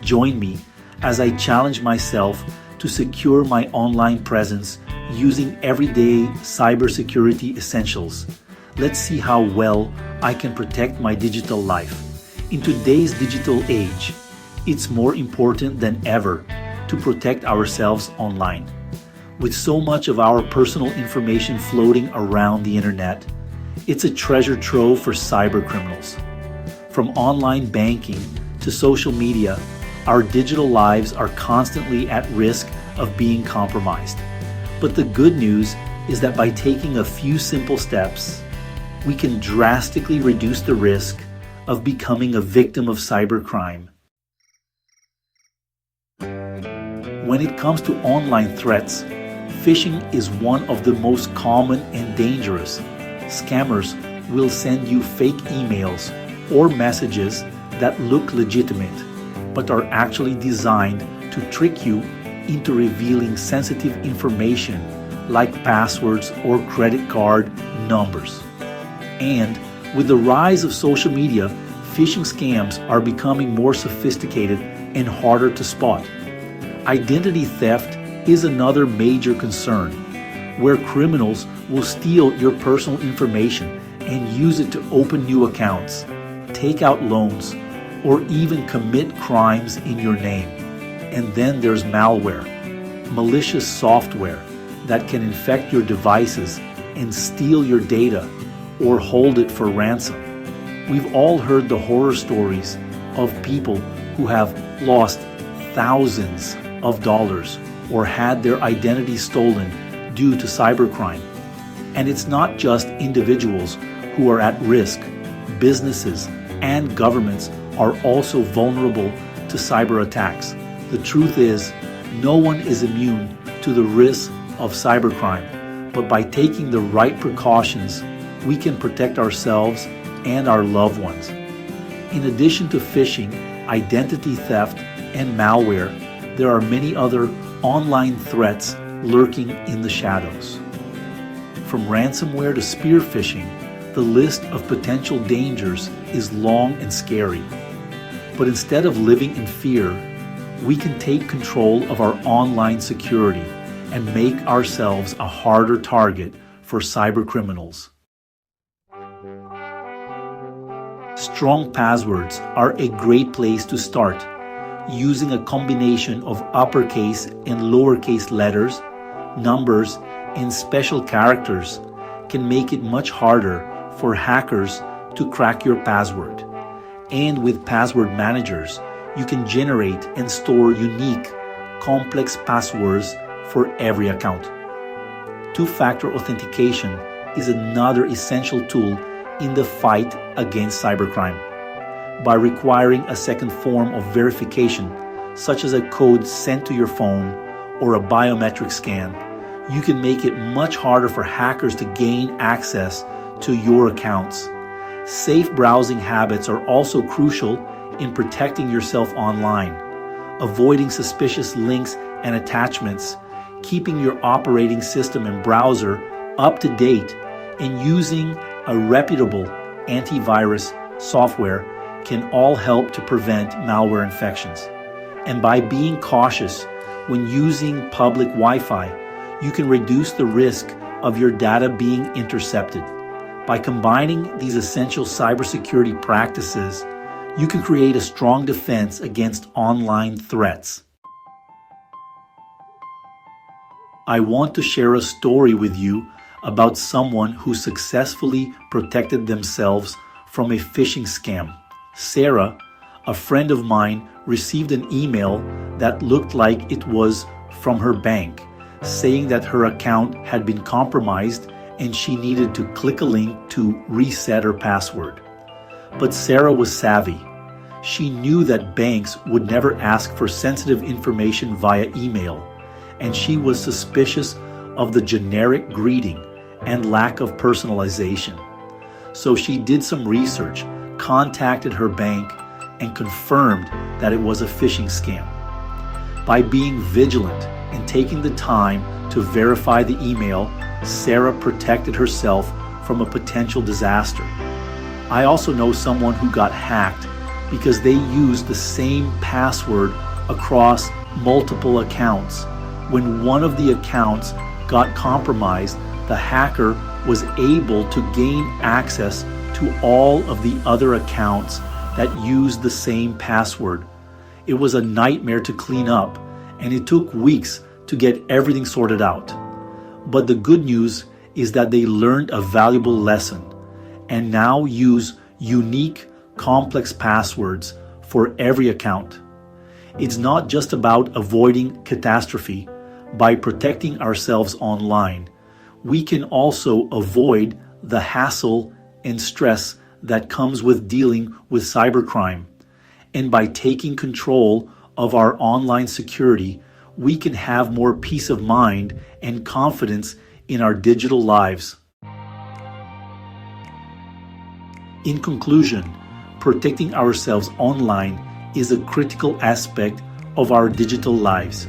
Join me as I challenge myself to secure my online presence using everyday cybersecurity essentials. Let's see how well I can protect my digital life. In today's digital age, it's more important than ever to protect ourselves online. With so much of our personal information floating around the internet, it's a treasure trove for cyber criminals. From online banking to social media, our digital lives are constantly at risk of being compromised. But the good news is that by taking a few simple steps, we can drastically reduce the risk of becoming a victim of cybercrime. When it comes to online threats, phishing is one of the most common and dangerous. Scammers will send you fake emails or messages that look legitimate, but are actually designed to trick you into revealing sensitive information like passwords or credit card numbers. And with the rise of social media, phishing scams are becoming more sophisticated and harder to spot. Identity theft is another major concern, where criminals will steal your personal information and use it to open new accounts, take out loans, or even commit crimes in your name. And then there's malware, malicious software that can infect your devices and steal your data or hold it for ransom. We've all heard the horror stories of people who have lost thousands of dollars or had their identity stolen due to cybercrime. And it's not just individuals who are at risk. Businesses and governments are also vulnerable to cyber attacks. The truth is, no one is immune to the risk of cybercrime, but by taking the right precautions, we can protect ourselves and our loved ones. In addition to phishing, identity theft, and malware, there are many other online threats lurking in the shadows. From ransomware to spear phishing, the list of potential dangers is long and scary. But instead of living in fear, we can take control of our online security and make ourselves a harder target for cyber criminals. Strong passwords are a great place to start. Using a combination of uppercase and lowercase letters, numbers, and special characters can make it much harder for hackers to crack your password. And with password managers, you can generate and store unique, complex passwords for every account. Two-factor authentication is another essential tool in the fight against cybercrime. By requiring a second form of verification, such as a code sent to your phone or a biometric scan, you can make it much harder for hackers to gain access to your accounts. Safe browsing habits are also crucial in protecting yourself online. Avoiding suspicious links and attachments, keeping your operating system and browser up to date, and using a reputable antivirus software can all help to prevent malware infections. And by being cautious when using public Wi-Fi, you can reduce the risk of your data being intercepted. By combining these essential cybersecurity practices, you can create a strong defense against online threats. I want to share a story with you about someone who successfully protected themselves from a phishing scam. Sarah, a friend of mine, received an email that looked like it was from her bank, saying that her account had been compromised and she needed to click a link to reset her password. But Sarah was savvy. She knew that banks would never ask for sensitive information via email, and she was suspicious of the generic greeting and lack of personalization. So she did some research, contacted her bank, and confirmed that it was a phishing scam. By being vigilant and taking the time to verify the email, Sarah protected herself from a potential disaster. I also know someone who got hacked because they use the same password across multiple accounts. When one of the accounts got compromised, the hacker was able to gain access to all of the other accounts that used the same password. It was a nightmare to clean up, and it took weeks to get everything sorted out. But the good news is that they learned a valuable lesson and now use unique, complex passwords for every account. It's not just about avoiding catastrophe. By protecting ourselves online, we can also avoid the hassle and stress that comes with dealing with cybercrime. And by taking control of our online security, we can have more peace of mind and confidence in our digital lives. In conclusion, protecting ourselves online is a critical aspect of our digital lives.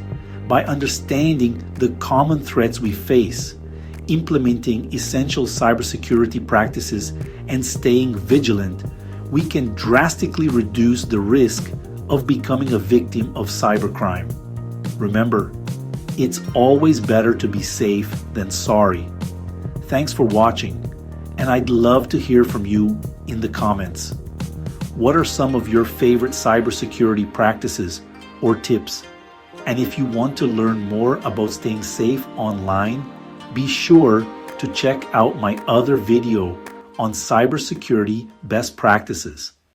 By understanding the common threats we face, implementing essential cybersecurity practices, and staying vigilant, we can drastically reduce the risk of becoming a victim of cybercrime. Remember, it's always better to be safe than sorry. Thanks for watching, and I'd love to hear from you in the comments. What are some of your favorite cybersecurity practices or tips? And if you want to learn more about staying safe online, be sure to check out my other video on cybersecurity best practices.